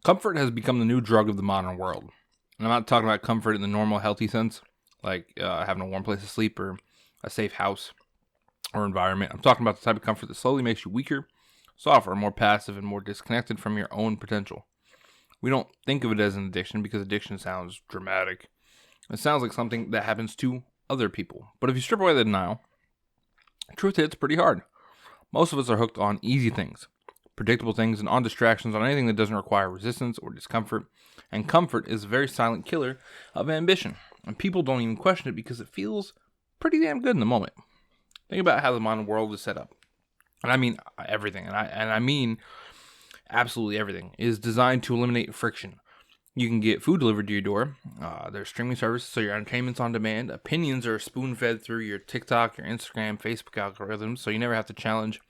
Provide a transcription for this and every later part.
Comfort has become the new drug of the modern world. And I'm not talking about comfort in the normal, healthy sense, like having a warm place to sleep or a safe house or environment. I'm talking about the type of comfort that slowly makes you weaker, softer, more passive, and more disconnected from your own potential. We don't think of it as an addiction because addiction sounds dramatic. It sounds like something that happens to other people. But if you strip away the denial, truth hits pretty hard. Most of us are hooked on easy things, predictable things, and on distractions, on anything that doesn't require resistance or discomfort. And comfort is a very silent killer of ambition. And people don't even question it because it feels pretty damn good in the moment. Think about how the modern world is set up. And I mean everything. And I mean absolutely everything is designed to eliminate friction. You can get food delivered to your door. There's streaming services, so your entertainment's on demand. Opinions are spoon-fed through your TikTok, your Instagram, Facebook algorithms, so you never have to challenge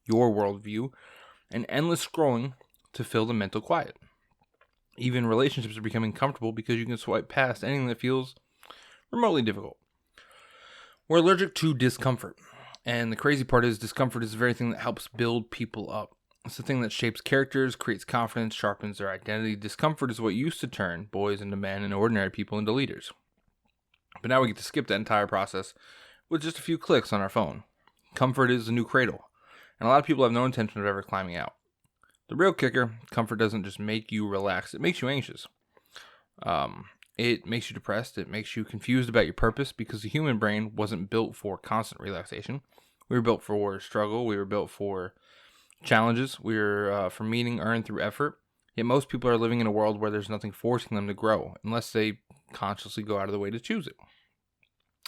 your worldview. And endless scrolling to fill the mental quiet. Even relationships are becoming comfortable because you can swipe past anything that feels remotely difficult. We're allergic to discomfort. And the crazy part is discomfort is the very thing that helps build people up. It's the thing that shapes characters, creates confidence, sharpens their identity. Discomfort is what used to turn boys into men and ordinary people into leaders. But now we get to skip that entire process with just a few clicks on our phone. Comfort is the new cradle, and a lot of people have no intention of ever climbing out. The real kicker, comfort doesn't just make you relax, it makes you anxious. It makes you depressed, it makes you confused about your purpose because the human brain wasn't built for constant relaxation. We were built for struggle, we were built for challenges, we were for meaning earned through effort. Yet most people are living in a world where there's nothing forcing them to grow unless they consciously go out of the way to choose it.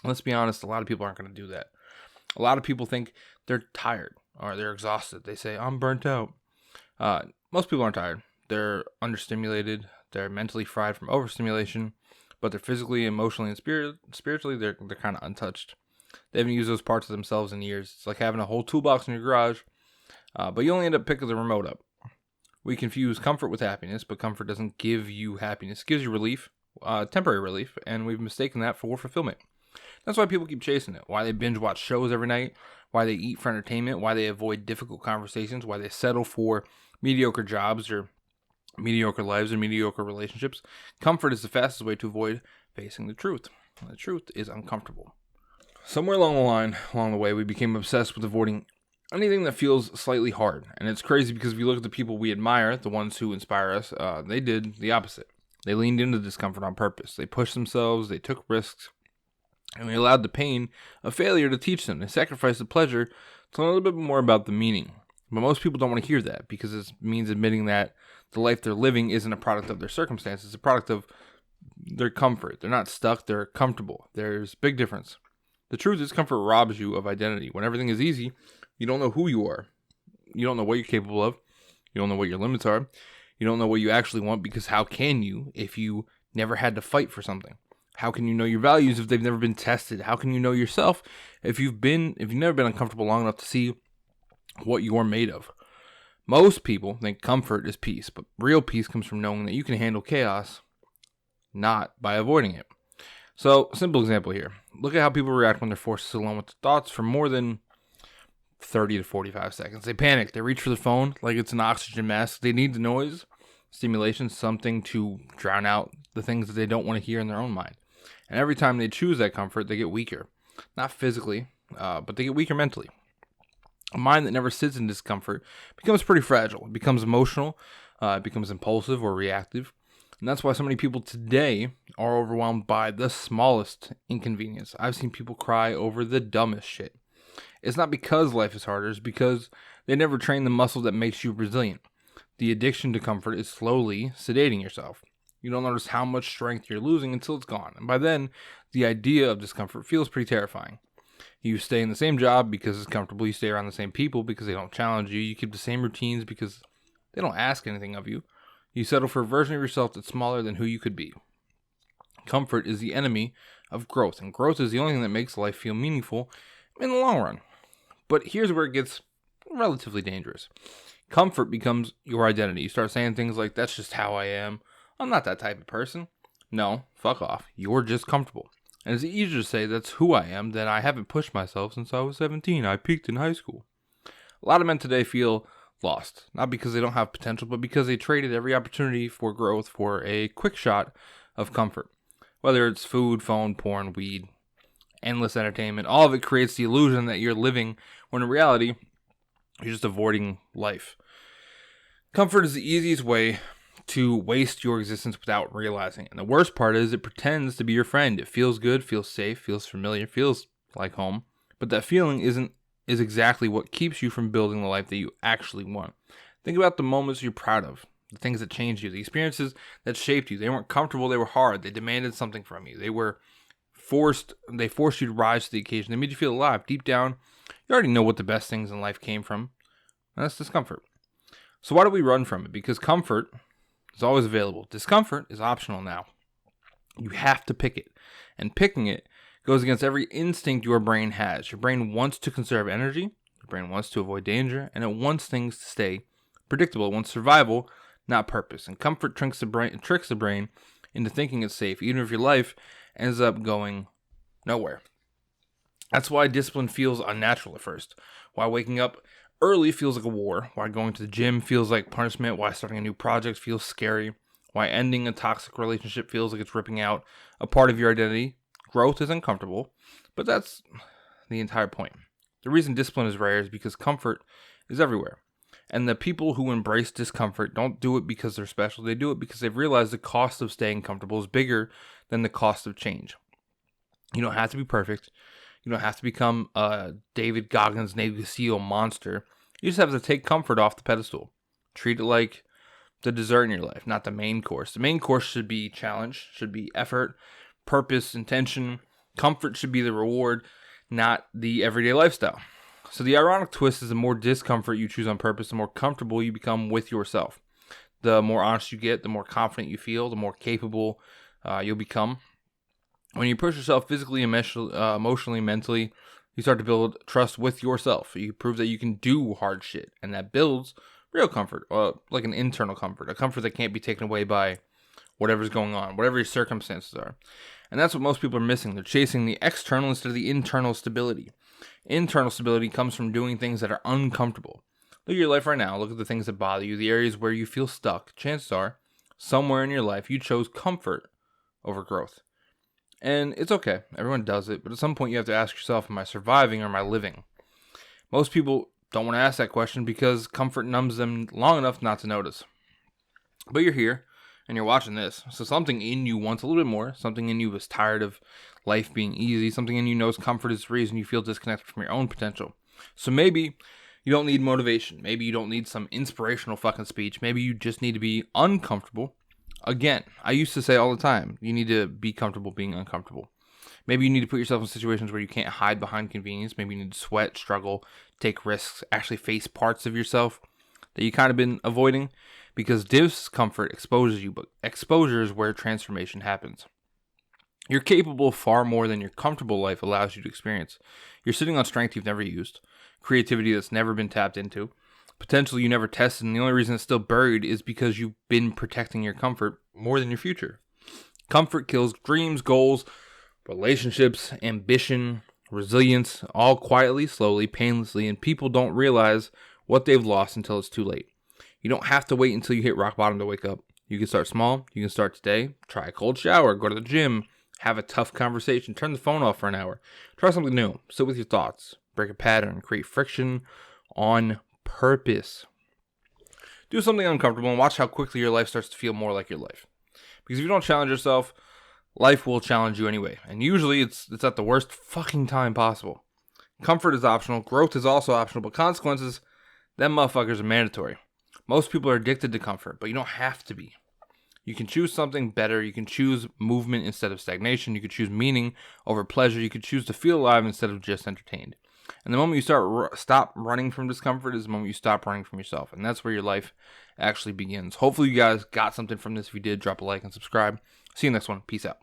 Let's be honest, a lot of people aren't going to do that. A lot of people think they're tired or they're exhausted. They say, I'm burnt out. Most people aren't tired. They're understimulated. They're mentally fried from overstimulation, but they're physically, emotionally, and spiritually, they're kind of untouched. They haven't used those parts of themselves in years. It's like having a whole toolbox in your garage, but you only end up picking the remote up. We confuse comfort with happiness, but comfort doesn't give you happiness. It gives you relief, temporary relief, and we've mistaken that for fulfillment. That's why people keep chasing it. Why they binge watch shows every night. Why they eat for entertainment. Why they avoid difficult conversations. Why they settle for mediocre jobs or mediocre lives or mediocre relationships. Comfort is the fastest way to avoid facing the truth. The truth is uncomfortable. Somewhere along the way, we became obsessed with avoiding anything that feels slightly hard. And it's crazy because if you look at the people we admire, the ones who inspire us, they did the opposite. They leaned into discomfort on purpose. They pushed themselves. They took risks. And they allowed the pain of failure to teach them. They sacrificed the pleasure to learn a little bit more about the meaning. But most people don't want to hear that because it means admitting that the life they're living isn't a product of their circumstances. It's a product of their comfort. They're not stuck. They're comfortable. There's a big difference. The truth is comfort robs you of identity. When everything is easy, you don't know who you are. You don't know what you're capable of. You don't know what your limits are. You don't know what you actually want because how can you if you never had to fight for something? How can you know your values if they've never been tested? How can you know yourself if you've never been uncomfortable long enough to see what you're made of? Most people think comfort is peace, but real peace comes from knowing that you can handle chaos, not by avoiding it. So, simple example here. Look at how people react when they're forced to sit alone with their thoughts for more than 30 to 45 seconds. They panic. They reach for the phone like it's an oxygen mask. They need the noise, stimulation, something to drown out the things that they don't want to hear in their own mind. And every time they choose that comfort, they get weaker. Not physically, but they get weaker mentally. A mind that never sits in discomfort becomes pretty fragile. It becomes emotional. It becomes impulsive or reactive. And that's why so many people today are overwhelmed by the smallest inconvenience. I've seen people cry over the dumbest shit. It's not because life is harder. It's because they never train the muscle that makes you resilient. The addiction to comfort is slowly sedating yourself. You don't notice how much strength you're losing until it's gone. And by then, the idea of discomfort feels pretty terrifying. You stay in the same job because it's comfortable. You stay around the same people because they don't challenge you. You keep the same routines because they don't ask anything of you. You settle for a version of yourself that's smaller than who you could be. Comfort is the enemy of growth. And growth is the only thing that makes life feel meaningful in the long run. But here's where it gets relatively dangerous. Comfort becomes your identity. You start saying things like, that's just how I am. I'm not that type of person. No, fuck off. You're just comfortable. And it's easier to say that's who I am than I haven't pushed myself since I was 17. I peaked in high school. A lot of men today feel lost. Not because they don't have potential, but because they traded every opportunity for growth for a quick shot of comfort. Whether it's food, phone, porn, weed, endless entertainment, all of it creates the illusion that you're living when in reality, you're just avoiding life. Comfort is the easiest way to waste your existence without realizing it. And the worst part is it pretends to be your friend. It feels good, feels safe, feels familiar, feels like home. But that feeling is exactly what keeps you from building the life that you actually want. Think about the moments you're proud of, the things that changed you, the experiences that shaped you. They weren't comfortable, they were hard. They demanded something from you. They forced you to rise to the occasion. They made you feel alive. Deep down, you already know what the best things in life came from. And that's discomfort. So why do we run from it? Because comfort is always available. Discomfort is optional now. You have to pick it. And picking it goes against every instinct your brain has. Your brain wants to conserve energy. Your brain wants to avoid danger. And it wants things to stay predictable. It wants survival, not purpose. And comfort tricks the brain into thinking it's safe, even if your life ends up going nowhere. That's why discipline feels unnatural at first. Why waking up early feels like a war. Why going to the gym feels like punishment. Why starting a new project feels scary. Why ending a toxic relationship feels like it's ripping out a part of your identity. Growth is uncomfortable, but that's the entire point. The reason discipline is rare is because comfort is everywhere. And the people who embrace discomfort don't do it because they're special. They do it because they've realized the cost of staying comfortable is bigger than the cost of change. You don't have to be perfect. You don't have to become a David Goggins, Navy SEAL monster. You just have to take comfort off the pedestal. Treat it like the dessert in your life, not the main course. The main course should be challenge, should be effort, purpose, intention. Comfort should be the reward, not the everyday lifestyle. So the ironic twist is the more discomfort you choose on purpose, the more comfortable you become with yourself. The more honest you get, the more confident you feel, the more capable you'll become. When you push yourself physically, emotionally, mentally, you start to build trust with yourself. You prove that you can do hard shit, and that builds real comfort, like an internal comfort, a comfort that can't be taken away by whatever's going on, whatever your circumstances are. And that's what most people are missing. They're chasing the external instead of the internal stability. Internal stability comes from doing things that are uncomfortable. Look at your life right now. Look at the things that bother you, the areas where you feel stuck. Chances are, somewhere in your life, you chose comfort over growth. And it's okay. Everyone does it. But at some point, you have to ask yourself, am I surviving or am I living? Most people don't want to ask that question because comfort numbs them long enough not to notice. But you're here and you're watching this. So something in you wants a little bit more. Something in you is tired of life being easy. Something in you knows comfort is the reason you feel disconnected from your own potential. So maybe you don't need motivation. Maybe you don't need some inspirational fucking speech. Maybe you just need to be uncomfortable. Again, I used to say all the time, you need to be comfortable being uncomfortable. Maybe you need to put yourself in situations where you can't hide behind convenience. Maybe you need to sweat, struggle, take risks, actually face parts of yourself that you kind of been avoiding, because discomfort exposes you, but exposure is where transformation happens. You're capable of far more than your comfortable life allows you to experience. You're sitting on strength you've never used, creativity that's never been tapped into, potential you never tested, and the only reason it's still buried is because you've been protecting your comfort more than your future. Comfort kills dreams, goals, relationships, ambition, resilience, all quietly, slowly, painlessly, and people don't realize what they've lost until it's too late. You don't have to wait until you hit rock bottom to wake up. You can start small. You can start today. Try a cold shower, go to the gym, have a tough conversation, turn the phone off for an hour. Try something new. Sit with your thoughts. Break a pattern. Create friction on purpose. Do something uncomfortable and watch how quickly your life starts to feel more like your life. Because if you don't challenge yourself, life will challenge you anyway. And usually it's at the worst fucking time possible. Comfort is optional. Growth is also optional. But consequences, them motherfuckers are mandatory. Most people are addicted to comfort, but you don't have to be. You can choose something better. You can choose movement instead of stagnation. You can choose meaning over pleasure. You can choose to feel alive instead of just entertained. And the moment you stop running from discomfort is the moment you stop running from yourself. And that's where your life actually begins. Hopefully you guys got something from this. If you did, drop a like and subscribe. See you next one. Peace out.